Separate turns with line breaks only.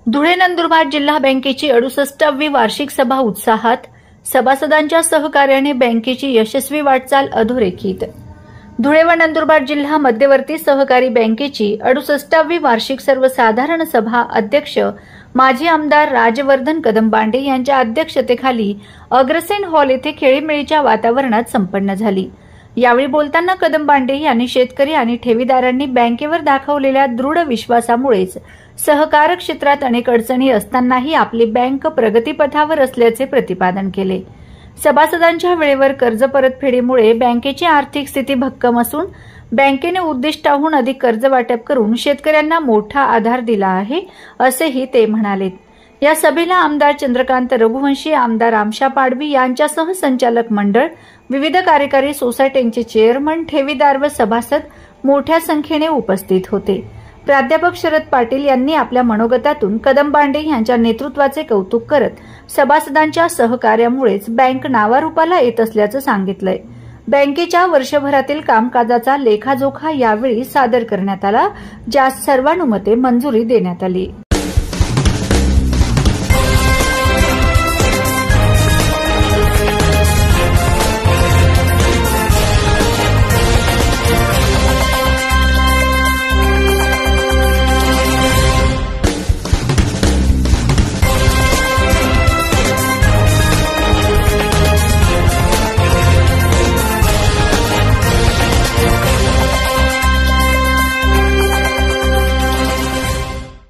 धुळे नंदुरबार जिल्हा बँकेची 68वी वार्षिक सभा उत्साहात, सभासदांच्या सहकार्याने बँकेची यशस्वी वाटचाल अधोरेखित। धुळे व नंदुरबार जिल्हा मध्यवर्ती सहकारी बँकेची 68वी वार्षिक सर्वसाधारण सभा अध्यक्ष माजी आमदार राजवर्धन कदमबांडे यांच्या अध्यक्षतेखाली अग्रसेन हॉल येथे खेळीमेळीच्या वातावरणात संपन्न झाली। यावेळी बोलताना कदमबांडे यांनी शेतकरी आणि ठेवीदारांनी बँकेवर दाखवलेल्या दृढ विश्वासामुळेच सहकार क्षेत्रात अनेक अडचणी असतानाही आपली बँक प्रगतीपथावर असल्याचे प्रतिपादन केले। सभासदांच्या वेळेवर कर्ज परतफेडीमुळे बँकेची आर्थिक स्थिती भक्कम असून बँकेने उद्दिष्टाहून अधिक कर्ज वाटप करून शेतकऱ्यांना मोठा आधार दिला आहे, असेही ते म्हणाले। या सभेला आमदार चंद्रकांत रघुवंशी, आमदार आमशा पाडवी यांच्यासह संचालक मंडळ, विविध कार्यकारी सोसायट्यांचे चेअरमन, ठेवीदार व सभासद मोठ्या संख्येने उपस्थित होते। प्राध्यापक शरद पाटील यांनी आपल्या मनोगतातून कदमबांडे यांच्या नेतृत्वाचे कौतुक करत सभासदांच्या सहकार्यामुळेच बँक नावारूपाला येत असल्याचं सांगितलंय। बँकेच्या वर्षभरातील कामकाजाचा लेखाजोखा यावेळी सादर करण्यात आला, ज्यास सर्वानुमते मंजुरी देण्यात आली।